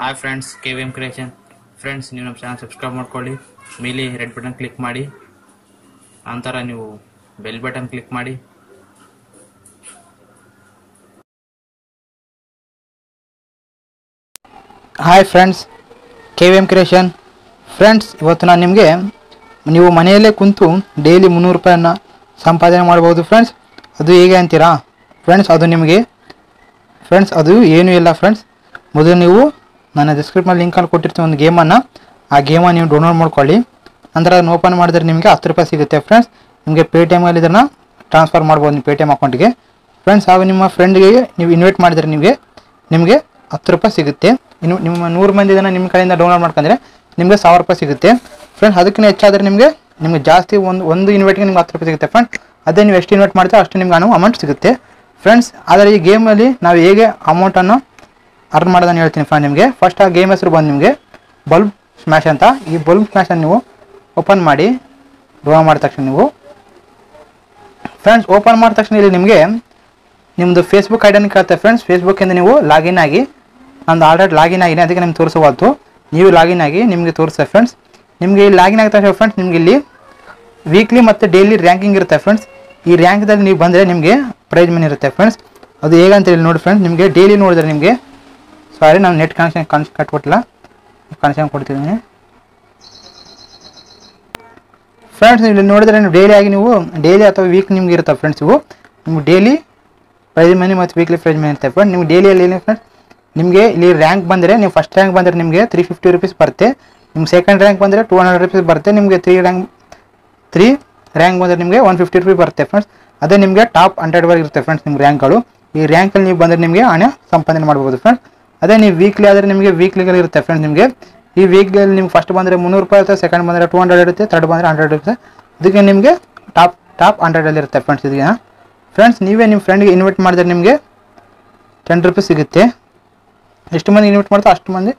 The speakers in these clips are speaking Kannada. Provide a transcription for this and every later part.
Hi friends, KVM creation friends. ನೀವು ನಮ್ಮ ಚಾನಲ್ ಸಬ್ಸ್ಕ್ರೈಬ್ ಮಾಡ್ಕೊಳ್ಳಿ. ಮೇಲೆ ರೆಡ್ ಬಟನ್ ಕ್ಲಿಕ್ ಮಾಡಿ, ನಂತರ ನೀವು ಬೆಲ್ ಬಟನ್ ಕ್ಲಿಕ್ ಮಾಡಿ. Hi friends, KVM creation friends. ಇವತ್ತು ನಾನು ನಿಮಗೆ ನೀವು ಮನೆಯಲ್ಲೇ ಕುಂತು ಡೈಲಿ 300 ರೂಪಾಯಿಯನ್ನು ಸಂಪಾದನೆ ಮಾಡ್ಬೋದು ಫ್ರೆಂಡ್ಸ್. ಅದು ಹೇಗೆ ಅಂತೀರಾ ಫ್ರೆಂಡ್ಸ್? ಅದು ಏನೂ ಇಲ್ಲ ಫ್ರೆಂಡ್ಸ್. ಮೊದಲು ನೀವು ನನ್ನ ಡಿಸ್ಕ್ರಿಪ್ಷನ್ ಲಿಂಕಲ್ಲಿ ಕೊಟ್ಟಿರ್ತೀನಿ ಒಂದು ಗೇಮನ್ನು. ಆ ಗೇಮನ್ನು ನೀವು ಡೌನ್ಲೋಡ್ ಮಾಡ್ಕೊಳ್ಳಿ. ನಂತರ ಅದನ್ನು ಓಪನ್ ಮಾಡಿದ್ರೆ ನಿಮಗೆ 10 ರೂಪಾಯಿ ಸಿಗುತ್ತೆ ಫ್ರೆಂಡ್ಸ್. ನಿಮಗೆ ಪೇಟಿಎಮ್ಮಲ್ಲಿ ಇದನ್ನು ಟ್ರಾನ್ಸ್ಫರ್ ಮಾಡ್ಬೋದು ನಿಮ್ಮ ಪೇಟಿಎಮ್ ಅಕೌಂಟಿಗೆ ಫ್ರೆಂಡ್ಸ್. ಹಾಗೂ ನಿಮ್ಮ ಫ್ರೆಂಡ್ಗೆ ನೀವು ಇನ್ವೈಟ್ ಮಾಡಿದರೆ ನಿಮಗೆ 10 ರೂಪಾಯಿ ಸಿಗುತ್ತೆ. ಇನ್ನು ನಿಮ್ಮ 100 ಮಂದಿ ಇದನ್ನು ನಿಮ್ಮ ಕಡೆಯಿಂದ ಡೌನ್ಲೋಡ್ ಮಾಡ್ಕೊಂಡ್ರೆ ನಿಮಗೆ 1000 ರೂಪಾಯಿ ಸಿಗುತ್ತೆ ಫ್ರೆಂಡ್ಸ್. ಅದಕ್ಕಿಂತ ಹೆಚ್ಚಾದರೆ ನಿಮಗೆ ಜಾಸ್ತಿ ಒಂದು ಇನ್ವೈಟ್ಗೆ ನಿಮ್ಗೆ 10 ರೂಪಾಯಿ ಸಿಗುತ್ತೆ ಫ್ರೆಂಡ್ಸ್. ಅದೇ ನೀವು ಎಷ್ಟು ಇನ್ವೈಟ್ ಮಾಡ್ತೀರೋ ಅಷ್ಟು ನಿಮ್ಗೆ ಅಮೌಂಟ್ ಸಿಗುತ್ತೆ ಫ್ರೆಂಡ್ಸ್. ಆದರೆ ಈ ಗೇಮಲ್ಲಿ ನಾವು ಹೇಗೆ ಅಮೌಂಟನ್ನು ಅರ್ನ್ ಮಾಡೋದನ್ನು ಹೇಳ್ತೀನಿ ಫ್ರೆಂಡ್ ನಿಮಗೆ. ಫಸ್ಟ್ ಆ ಗೇಮ್ ಹೆಸರು ಬಂದು ನಿಮಗೆ ಬಲ್ಬ್ ಸ್ಮ್ಯಾಶ್ ಅಂತ. ಈ ಬಲ್ಬ್ ಸ್ಮ್ಯಾಶನ್ನು ನೀವು ಓಪನ್ ಮಾಡಿ ಡೌನ್ಲೋಡ್ ಮಾಡಿದ ತಕ್ಷಣ ನೀವು ಫ್ರೆಂಡ್ಸ್ ಓಪನ್ ಮಾಡಿದ ತಕ್ಷಣ ಇಲ್ಲಿ ನಿಮಗೆ ನಿಮ್ಮದು ಫೇಸ್ಬುಕ್ ಐಡಿಯನ್ನು ಕೇಳುತ್ತೆ ಫ್ರೆಂಡ್ಸ್. ಫೇಸ್ಬುಕ್ಕಿಂದ ನೀವು ಲಾಗಿನ್ ಆಗಿ, ನಂದು ಆಲ್ರೆಡಿ ಲಾಗಿನ್ ಆಗಿದೆ, ಅದಕ್ಕೆ ನಿಮ್ಗೆ ತೋರಿಸಬಾರ್ದು. ನೀವು ಲಾಗಿನ್ ಆಗಿ ನಿಮಗೆ ತೋರಿಸ್ತೇವೆ ಫ್ರೆಂಡ್ಸ್. ನಿಮಗೆ ಇಲ್ಲಿ ಲಾಗಿನ್ ಆಗ್ತಾ ಫ್ರೆಂಡ್ಸ್, ನಿಮಗೆ ಇಲ್ಲಿ ವೀಕ್ಲಿ ಮತ್ತು ಡೈಲಿ ರ್ಯಾಂಕಿಂಗ್ ಇರುತ್ತೆ ಫ್ರೆಂಡ್ಸ್. ಈ ರ್ಯಾಂಕ್ದಲ್ಲಿ ನೀವು ಬಂದರೆ ನಿಮಗೆ ಪ್ರೈಸ್ ಮನಿ ಇರುತ್ತೆ ಫ್ರೆಂಡ್ಸ್. ಅದು ಹೇಗಂತ ಹೇಳಿ ನೋಡಿ ಫ್ರೆಂಡ್ಸ್. ನಿಮಗೆ ಡೈಲಿ ನೋಡಿದ್ರೆ ನಿಮಗೆ, ಸಾರಿ ನಾನು ನೆಟ್ ಕನೆಕ್ಷನ್ ಕಟ್ಕೊಟ್ಟಿಲ್ಲ, ಕನೆಕ್ಷನ್ ಕೊಡ್ತಿದ್ದೀನಿ ಫ್ರೆಂಡ್ಸ್. ಇಲ್ಲಿ ನೋಡಿದ್ರೆ ನೀವು ಡೈಲಿ ಅಥವಾ ವೀಕ್ ನಿಮ್ಗೆ ಇರುತ್ತೆ ಫ್ರೆಂಡ್ಸ್. ನಿಮ್ಗೆ ಡೈಲಿ ಪ್ರೈಸ್ ಮನಿ ಮತ್ತು ವೀಕ್ಲಿ ಪ್ರೈಸ್ ಮನಿ ಇರುತ್ತೆ ಫ್ರೆಂಡ್. ನೀವು ಡೈಲಿಯಲ್ಲಿ ಏನು ಫ್ರೆಂಡ್ಸ್, ನಿಮಗೆ ಇಲ್ಲಿ ರ್ಯಾಂಕ್ ಬಂದರೆ, ನೀವು ಫಸ್ಟ್ ರ್ಯಾಂಕ್ ಬಂದರೆ ನಿಮಗೆ 350 ರೂಪೀಸ್ ಬರುತ್ತೆ. ನಿಮ್ಮ ಸೆಕೆಂಡ್ ರ್ಯಾಂಕ್ ಬಂದರೆ 200 ರೂಪೀಸ್ ಬರುತ್ತೆ. ನಿಮಗೆ 3 ರ್ಯಾಂಕ್ ಬಂದರೆ ನಿಮಗೆ 150 ರೂಪೀಸ್ ಬರುತ್ತೆ ಫ್ರೆಂಡ್ಸ್. ಅದೇ ನಿಮಗೆ ಟಾಪ್ 100 ವರೆಗೆ ಇರುತ್ತೆ ಫ್ರೆಂಡ್ಸ್ ನಿಮ್ಮ ರ್ಯಾಂಕ್ಗಳು. ಈ ರ್ಯಾಂಕಲ್ಲಿ ನೀವು ಬಂದರೆ ನಿಮಗೆ ಹಣ ಸಂಪಾದನೆ ಮಾಡ್ಬೋದು ಫ್ರೆಂಡ್ಸ್. ಅದೇ ನೀವು ವೀಕ್ಲಿ ಆದರೆ ನಿಮಗೆ ವೀಕ್ಲಿಗಳು ಇರುತ್ತೆ ಫ್ರೆಂಡ್ಸ್. ನಿಮಗೆ ಈ ವೀಕ್ಲಿಯಲ್ಲಿ ನಿಮ್ಗೆ ಫಸ್ಟ್ ಬಂದರೆ 300 ರೂಪಾಯಿ ಇರುತ್ತೆ, ಸೆಕೆಂಡ್ ಬಂದರೆ 200 ಇರುತ್ತೆ, ಥರ್ಡ್ ಬಂದರೆ 100 ಇರುತ್ತೆ. ಅದಕ್ಕೆ ನಿಮಗೆ ಟಾಪ್ 100 ಇರುತ್ತೆ ಫ್ರೆಂಡ್ಸ್. ಇದೀಗ ಫ್ರೆಂಡ್ಸ್ ನೀವೇ ನಿಮ್ಮ ಫ್ರೆಂಡ್ಗೆ ಇನ್ವೈಟ್ ಮಾಡಿದ್ರೆ ನಿಮಗೆ 10 ರೂಪೀಸ್ ಸಿಗುತ್ತೆ. ಎಷ್ಟು ಮಂದಿ ಇನ್ವೈಟ್ ಮಾಡ್ತಾರೆ ಅಷ್ಟು ಮಂದಿ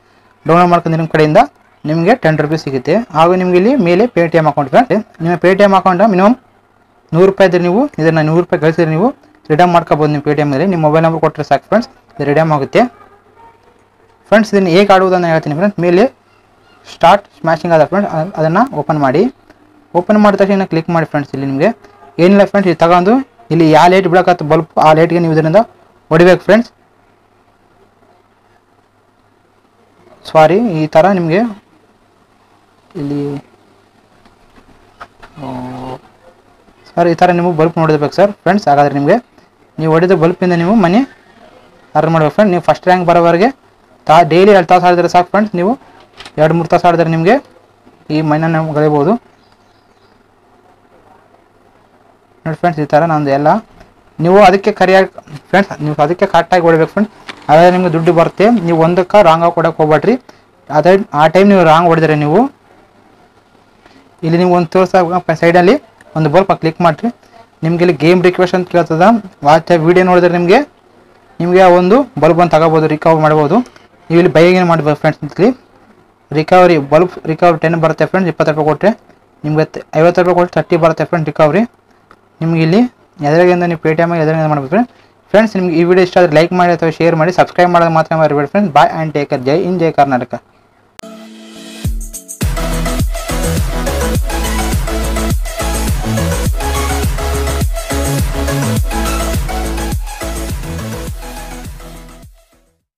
ಡೌನ್ಲೋಡ್ ಮಾಡ್ಕೊಂಡು ನಿಮ್ಮ ಕಡೆಯಿಂದ ನಿಮಗೆ 10 ರೂಪೀಸ್ ಸಿಗುತ್ತೆ. ಹಾಗೂ ನಿಮಗೆ ಇಲ್ಲಿ ಮೇಲೆ ಪೇಟಿಎಮ್ ಅಕೌಂಟ್ ಫ್ರೆಂಡ್ಸ್. ನಿಮ್ಮ ಪೇಟಿಎಮ್ ಅಕೌಂಟ್ ಮಿನಿಮಮ್ 100 ರೂಪಾಯಿ ಇದ್ದರೆ ನೀವು ಇದನ್ನು 100 ರೂಪಾಯಿ ಗಳಿಸಿದ್ರೆ ನೀವು ರಿಡಮ್ ಮಾಡ್ಕೋಬೋದು ನಿಮ್ಮ ಪೇಟಿಎಮ್ನಲ್ಲಿ. ನಿಮ್ಮ ಮೊಬೈಲ್ ನಂಬರ್ ಕೊಟ್ಟರೆ ಸಾಕು ಫ್ರೆಂಡ್ಸ್, ಇದು ರಿಡಮ್ ಆಗುತ್ತೆ ಫ್ರೆಂಡ್ಸ್. ಇದನ್ನು ಹೇಗೆ ಆಡುವುದನ್ನು ಹೇಳ್ತೀನಿ ಫ್ರೆಂಡ್ಸ್. ಮೇಲೆ ಸ್ಟಾರ್ಟ್ ಸ್ಮ್ಯಾಶಿಂಗ್ ಆದ ಫ್ರೆಂಡ್ಸ್, ಅದನ್ನು ಓಪನ್ ಮಾಡಿ. ಓಪನ್ ಮಾಡಿದ ತಕ್ಷಣ ಕ್ಲಿಕ್ ಮಾಡಿ ಫ್ರೆಂಡ್ಸ್. ಇಲ್ಲಿ ನಿಮಗೆ ಏನಿಲ್ಲ ಫ್ರೆಂಡ್ಸ್, ಇದು ತಗೊಂಡು ಇಲ್ಲಿ ಯಾವ ಲೈಟ್ ಬಿಡೋಕತ್ತ ಬಲ್ಬ್, ಆ ಲೈಟ್ಗೆ ನೀವು ಇದರಿಂದ ಹೊಡಿಬೇಕು ಫ್ರೆಂಡ್ಸ್. ಸಾರಿ, ಈ ಥರ ನಿಮಗೆ ಇಲ್ಲಿ ಈ ಥರ ನೀವು ಬಲ್ಬ್ ನೋಡಿರ್ಬೇಕು ಸರ್ ಫ್ರೆಂಡ್ಸ್. ಹಾಗಾದರೆ ನಿಮಗೆ ನೀವು ಹೊಡೆದ ಬಲ್ಪಿಂದ ನೀವು ಮನಿ ಅರ್ನ್ ಮಾಡ್ಬೇಕು ಫ್ರೆಂಡ್. ನೀವು ಫಸ್ಟ್ ರ್ಯಾಂಕ್ ಬರೋವರೆಗೆ ಡೈಲಿ 2 ತಾಸು ಆಡಿದ್ರೆ ಸಾಕು ಫ್ರೆಂಡ್ಸ್. ನೀವು 2-3 ತಾಸು ಆಡಿದ್ರೆ ನಿಮಗೆ ಈ ಮನಿಯನ್ನು ಗಳಿಬೋದು ನೋಡಿ ಫ್ರೆಂಡ್ಸ್. ಈ ಥರ ನಮ್ಮದು ಎಲ್ಲ ನೀವು ಅದಕ್ಕೆ ಫ್ರೆಂಡ್ಸ್, ನೀವು ಅದಕ್ಕೆ ಕರೆಕ್ಟಾಗಿ ಹೊಡಿಬೇಕು ಫ್ರೆಂಡ್ಸ್. ಅದೇ ನಿಮಗೆ ದುಡ್ಡು ಬರುತ್ತೆ. ನೀವು ಒಂದಕ್ಕೆ ರಾಂಗ್ ಆಗಿ ಕೊಡೋಕೆ ಹೋಗ್ಬೇಡ್ರಿ. ಆ ಟೈಮ್ ನೀವು ರಾಂಗ್ ಹೊಡೆದ್ರೆ ನೀವು ಇಲ್ಲಿ ನೀವು ಒಂದು ಸೈಡಲ್ಲಿ ಒಂದು ಬಲ್ಪ್ ಕ್ಲಿಕ್ ಮಾಡಿರಿ. ನಿಮಗೆ ಇಲ್ಲಿ ಗೇಮ್ ರಿಕ್ವೆಸ್ಟ್ ಅಂತ ಕೇಳ್ತದ. ವಾಚ್ ವೀಡಿಯೋ ನೋಡಿದ್ರೆ ನಿಮಗೆ ಆ ಒಂದು ಬಲ್ಬನ್ನು ತಗೋಬೋದು, ರಿಕವರ್ ಮಾಡ್ಬೋದು. ನೀವು ಇಲ್ಲಿ ಬೈಗೇನು ಮಾಡ್ಬೋದು ಫ್ರೆಂಡ್ಸ್. ಇಲ್ಲಿ ಬಲ್ಬ್ ರಿಕವರಿ 10 ಬರುತ್ತೆ ಫ್ರೆಂಡ್ಸ್. 20 ರೂಪಾಯಿ ಕೊಟ್ಟರೆ ನಿಮಗೆ 50 ರೂಪಾಯಿ ಕೊಟ್ಟರೆ 30 ಬರುತ್ತೆ ಫ್ರೆಂಡ್ ರಿಕವರಿ. ನಿಮಗೆ ಇಲ್ಲಿ ಎದುರಿಗಿಂದ ನೀವು ಪೇಟಿಎಮ್ ಎದುರಿಗಿಂದ ಮಾಡ್ಬೇಕು ಫ್ರೆಂಡ್ಸ್. ನಿಮಗೆ ಈ ವಿಡಿಯೋ ಇಷ್ಟ ಆದರೆ ಲೈಕ್ ಮಾಡಿ ಅಥವಾ ಶೇರ್ ಮಾಡಿ, ಸಬ್ಸ್ಕ್ರೈಬ್ ಮಾಡೋದು ಮಾತ್ರ ಮರಿಬೇಡಿ friends. Bye and take care. ಜೈ ಹಿಂದ್, ಜೈ ಕರ್ನಾಟಕ.